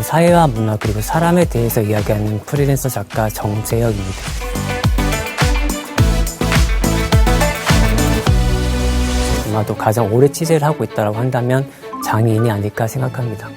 사회와 문화 그리고 사람에 대해서 이야기하는 프리랜서 작가 정재혁입니다. 아마도 가장 오래 취재를 하고 있다고 한다면 장애인이 아닐까 생각합니다.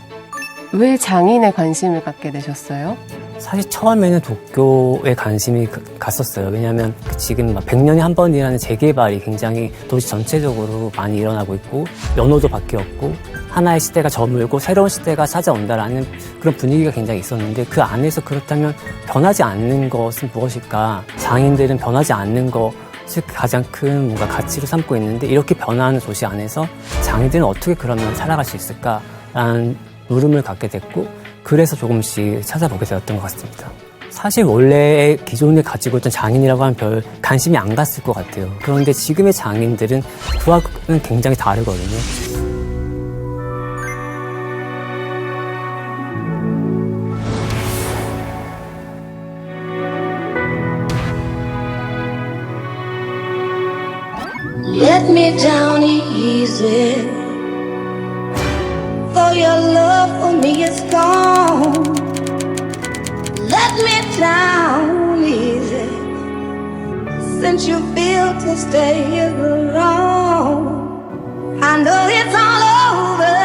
왜 장애인에 관심을 갖게 되셨어요? 사실 처음에는 도쿄에 관심이 갔었어요. 왜냐하면 지금 100년에 한 번이라는 재개발이 굉장히 도시 전체적으로 많이 일어나고 있고 연호도 바뀌었고 하나의 시대가 저물고 새로운 시대가 찾아온다라는 그런 분위기가 굉장히 있었는데 그 안에서 그렇다면 변하지 않는 것은 무엇일까? 장애인들은 변하지 않는 것을 가장 큰 뭔가 가치로 삼고 있는데 이렇게 변화하는 도시 안에서 장애인들은 어떻게 그러면 살아갈 수 있을까라는 물음을 갖게 됐고 그래서 조금씩 찾아보게 되었던 것 같습니다. 사실 원래 기존에 가지고 있던 장애인이라고 하면 별 관심이 안 갔을 것 같아요. 그런데 지금의 장애인들은 그와는 굉장히 다르거든요. Let me down easy, for your love for me is gone. Let me down easy, since you feel to stay here alone. I know it's all over,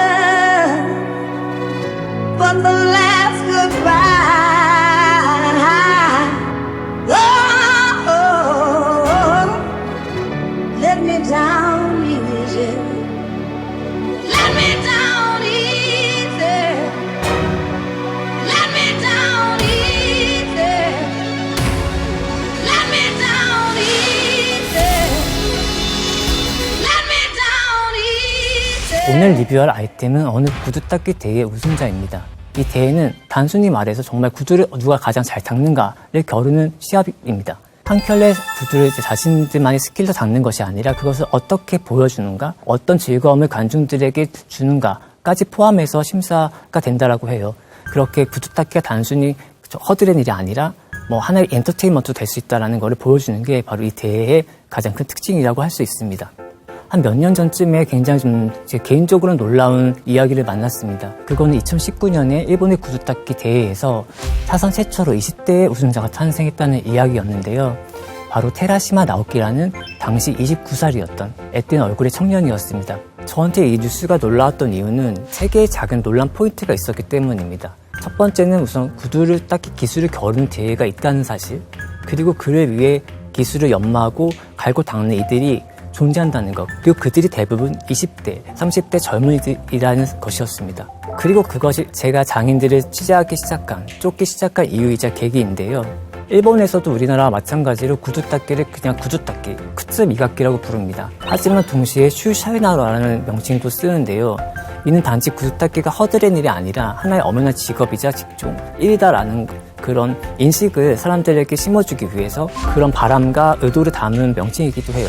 but the last goodbye. Let me down easy. Let me down easy. Let me down easy. Let me down easy. Let me down easy. 오늘 리뷰할 아이템은 어느 구두 닦기 대회 우승자입니다. 이 대회는 단순히 말해서 정말 구두를 누가 가장 잘 닦는가를 겨루는 시합입니다. 한 켤레 구두를 자신들만의 스킬로 닦는 것이 아니라 그것을 어떻게 보여주는가, 어떤 즐거움을 관중들에게 주는가까지 포함해서 심사가 된다라고 해요. 그렇게 구두 닦기가 단순히 허드렛 일이 아니라 하나의 엔터테인먼트도 될 수 있다는 것을 보여주는 게 바로 이 대회의 가장 큰 특징이라고 할 수 있습니다. 한 몇 년 전쯤에 굉장히 제 개인적으로 놀라운 이야기를 만났습니다. 그거는 2019년에 일본의 구두 닦기 대회에서 사상 최초로 20대 우승자가 탄생했다는 이야기였는데요. 바로 테라시마 나오키라는 당시 29살이었던 앳된 얼굴의 청년이었습니다. 저한테 이 뉴스가 놀라웠던 이유는 3개의 작은 논란 포인트가 있었기 때문입니다. 첫 번째는 우선 구두를 닦기 기술을 겨루는 대회가 있다는 사실, 그리고 그를 위해 기술을 연마하고 갈고 닦는 이들이 존재한다는 것, 그리고 그들이 대부분 20대, 30대 젊은이들이라는 것이었습니다. 그리고 그것이 제가 장인들을 취재하기 시작한, 쫓기 시작한 이유이자 계기인데요. 일본에서도 우리나라와 마찬가지로 구두 닦기를 그냥 구두 닦기, 쿠츠 미가키라고 부릅니다. 하지만 동시에 슈샤이나라는 명칭도 쓰는데요. 이는 단지 구두 닦기가 허드렛 일이 아니라 하나의 엄연한 직업이자 직종, 일이다라는 그런 인식을 사람들에게 심어주기 위해서 그런 바람과 의도를 담은 명칭이기도 해요.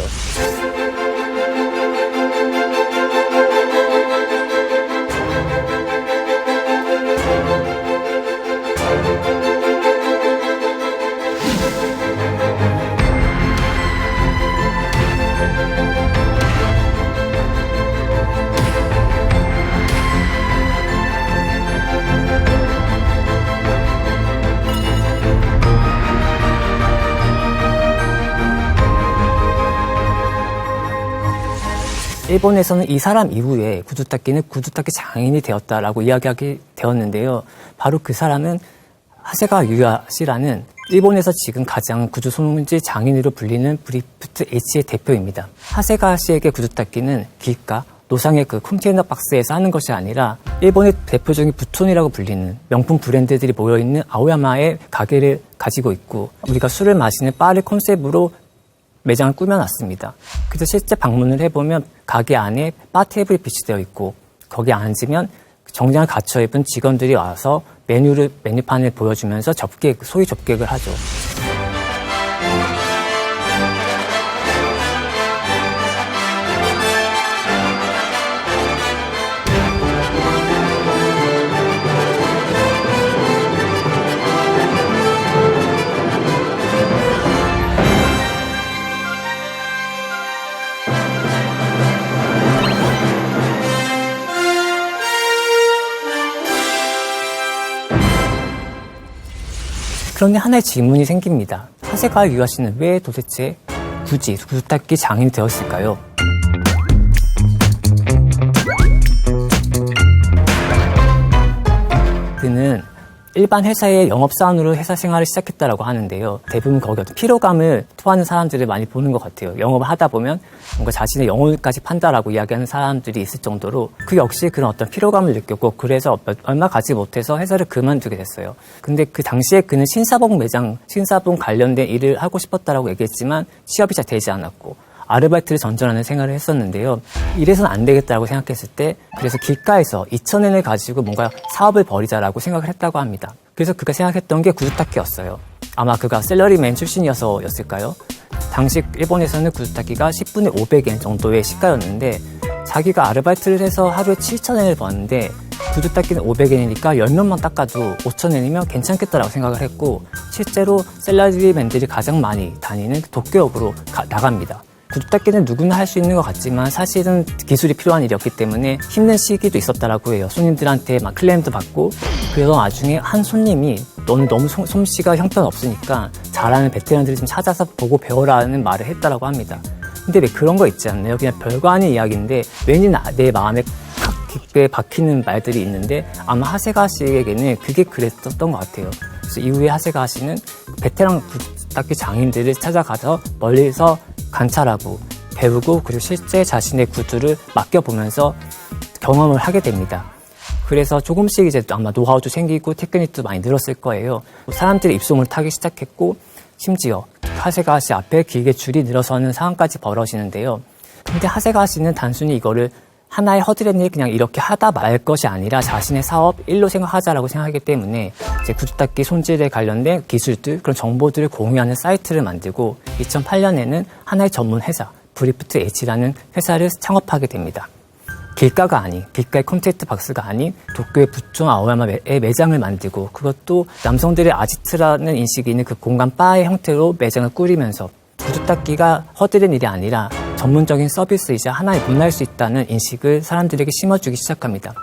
일본에서는 이 사람 이후에 구두 닦기는 구두 닦기 장인이 되었다라고 이야기하게 되었는데요. 바로 그 사람은 하세가 유야 씨라는 일본에서 지금 가장 구두 손질 장인으로 불리는 브리프트 H의 대표입니다. 하세가 씨에게 구두 닦기는 길가, 노상의 그 컨테이너 박스에서 하는 것이 아니라 일본의 대표적인 부톤이라고 불리는 명품 브랜드들이 모여있는 아오야마의 가게를 가지고 있고 우리가 술을 마시는 바를 컨셉으로 매장을 꾸며놨습니다. 그래서 실제 방문을 해보면 가게 안에 바 테이블이 비치되어 있고 거기 앉으면 정장을 갖춰 입은 직원들이 와서 메뉴판을 보여주면서 소위 접객을 하죠. 그런데 하나의 질문이 생깁니다. 하세가와 유아 씨는 왜 도대체 굳이 구두 닦기 장인이 되었을까요? 그는 일반 회사의 영업사원으로 회사 생활을 시작했다라고 하는데요. 대부분 거기 어떤 피로감을 토하는 사람들을 많이 보는 것 같아요. 영업을 하다 보면 뭔가 자신의 영혼까지 판다라고 이야기하는 사람들이 있을 정도로 그 역시 그런 어떤 피로감을 느꼈고 그래서 얼마 가지 못해서 회사를 그만두게 됐어요. 근데 그 당시에 그는 신사복 매장, 신사복 관련된 일을 하고 싶었다라고 얘기했지만 취업이 잘 되지 않았고 아르바이트를 전전하는 생활을 했었는데요. 이래서는 안 되겠다고 생각했을 때 그래서 길가에서 2,000엔을 가지고 뭔가 사업을 벌이자라고 생각을 했다고 합니다. 그래서 그가 생각했던 게 구두닦기였어요. 아마 그가 셀러리맨 출신이어서였을까요? 당시 일본에서는 구두닦기가 10분에 500엔 정도의 시가였는데 자기가 아르바이트를 해서 하루에 7,000엔을 버는데 구두닦기는 500엔이니까 10명만 닦아도 5,000엔이면 괜찮겠다라고 생각을 했고 실제로 셀러리맨들이 가장 많이 다니는 도쿄역으로 나갑니다. 구두닦기는 누구나 할 수 있는 것 같지만 사실은 기술이 필요한 일이었기 때문에 힘든 시기도 있었다라고 해요. 손님들한테 막 클레임도 받고 그래서 나중에 한 손님이 너는 너무 솜씨가 형편없으니까 잘하는 베테랑들을 좀 찾아서 보고 배워라는 말을 했다라고 합니다. 근데 왜 그런 거 있지 않나요? 그냥 별거 아닌 이야기인데 왠지 내 마음에 깊게 박히는 말들이 있는데 아마 하세가 씨에게는 그게 그랬었던 것 같아요. 그래서 이후에 하세가 씨는 베테랑 구두닦기 장인들을 찾아가서 멀리서 관찰하고 배우고 그리고 실제 자신의 구두를 맡겨보면서 경험을 하게 됩니다. 그래서 조금씩 이제 아마 노하우도 생기고 테크닉도 많이 늘었을 거예요. 사람들이 입소문을 타기 시작했고 심지어 하세가 씨 앞에 길게 줄이 늘어서는 상황까지 벌어지는데요. 근데 하세가 씨는 단순히 이거를 하나의 허드렛일 그냥 이렇게 하다 말 것이 아니라 자신의 사업 일로 생각하자라고 생각하기 때문에 이제 구두닦기 손질에 관련된 기술들 그런 정보들을 공유하는 사이트를 만들고 2008년에는 하나의 전문 회사 브리프트 H라는 회사를 창업하게 됩니다. 길가가 아닌 길가의 콘택트 박스가 아닌 도쿄의 부촌 아오야마에 매장을 만들고 그것도 남성들의 아지트라는 인식이 있는 그 공간 바의 형태로 매장을 꾸리면서 구두닦기가 허드렛 일이 아니라 전문적인 서비스이자 하나의 문화일 수 있다는 인식을 사람들에게 심어주기 시작합니다.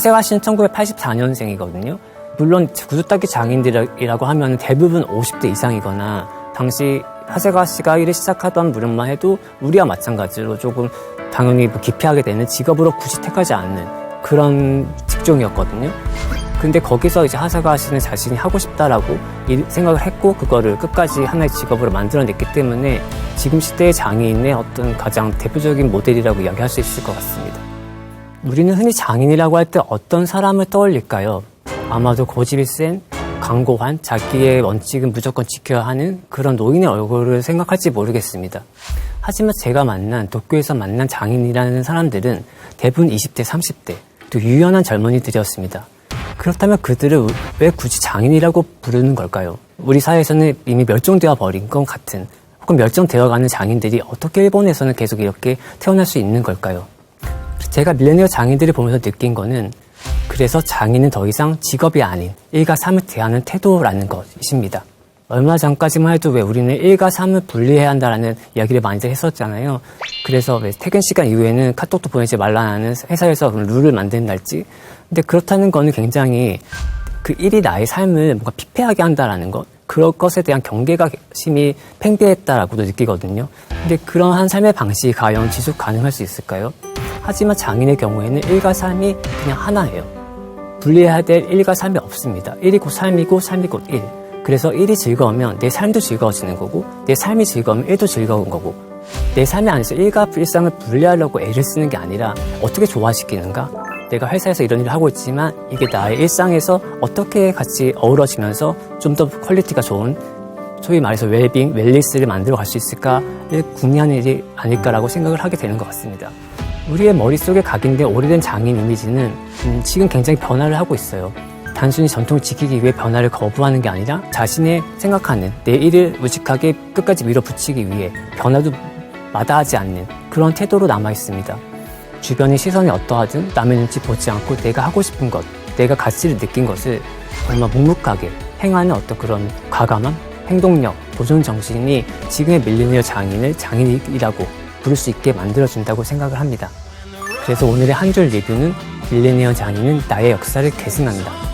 하세가 씨는 1984년생이거든요. 물론 구두닦기 장인들이라고 하면 대부분 50대 이상이거나 당시 하세가 씨가 일을 시작하던 무렵만 해도 우리와 마찬가지로 조금 당연히 기피하게 되는 직업으로 굳이 택하지 않는 그런 직종이었거든요. 근데 거기서 이제 하세가 씨는 자신이 하고 싶다라고 생각을 했고 그거를 끝까지 하나의 직업으로 만들어냈기 때문에 지금 시대의 장인의 어떤 가장 대표적인 모델이라고 이야기할 수 있을 것 같습니다. 우리는 흔히 장인이라고 할 때 어떤 사람을 떠올릴까요? 아마도 고집이 센, 강고한, 자기의 원칙은 무조건 지켜야 하는 그런 노인의 얼굴을 생각할지 모르겠습니다. 하지만 제가 도쿄에서 만난 장인이라는 사람들은 대부분 20대, 30대, 또 유연한 젊은이들이었습니다. 그렇다면 그들을 왜 굳이 장인이라고 부르는 걸까요? 우리 사회에서는 이미 멸종되어 버린 것 같은 혹은 멸종되어가는 장인들이 어떻게 일본에서는 계속 이렇게 태어날 수 있는 걸까요? 제가 밀레니얼 장인들을 보면서 느낀 거는 그래서 장인은 더 이상 직업이 아닌 일과 삶을 대하는 태도라는 것입니다. 얼마 전까지만 해도 왜 우리는 일과 삶을 분리해야 한다라는 이야기를 많이들 했었잖아요. 그래서 왜 퇴근 시간 이후에는 카톡도 보내지 말라는 회사에서 룰을 만든달지. 근데 그렇다는 거는 굉장히 그 일이 나의 삶을 뭔가 피폐하게 한다라는 것. 그런 것에 대한 경계심이 팽배했다라고도 느끼거든요. 근데 그러한 삶의 방식이 과연 지속 가능할 수 있을까요? 하지만 장인의 경우에는 일과 삶이 그냥 하나예요. 분리해야 될 일과 삶이 없습니다. 일이 곧 삶이고 삶이 곧 일. 그래서 일이 즐거우면 내 삶도 즐거워지는 거고 내 삶이 즐거우면 일도 즐거운 거고 내 삶 안에서 일과 일상을 분리하려고 애를 쓰는 게 아니라 어떻게 조화시키는가? 내가 회사에서 이런 일을 하고 있지만 이게 나의 일상에서 어떻게 같이 어우러지면서 좀 더 퀄리티가 좋은 소위 말해서 웰빙, 웰리스를 만들어 갈 수 있을까를 궁리하는 일이 아닐까라고 생각을 하게 되는 것 같습니다. 우리의 머릿속에 각인된 오래된 장인 이미지는 지금 굉장히 변화를 하고 있어요. 단순히 전통을 지키기 위해 변화를 거부하는 게 아니라 자신의 생각하는 내 일을 무직하게 끝까지 밀어붙이기 위해 변화도 마다하지 않는 그런 태도로 남아 있습니다. 주변의 시선이 어떠하든 남의 눈치 보지 않고 내가 하고 싶은 것, 내가 가치를 느낀 것을 정말 묵묵하게 행하는 어떤 그런 과감함, 행동력, 도전 정신이 지금의 밀레니얼 장인을 장인이라고 부를 수 있게 만들어준다고 생각을 합니다. 그래서 오늘의 한 줄 리뷰는 밀레니얼 장인은 나의 역사를 계승한다.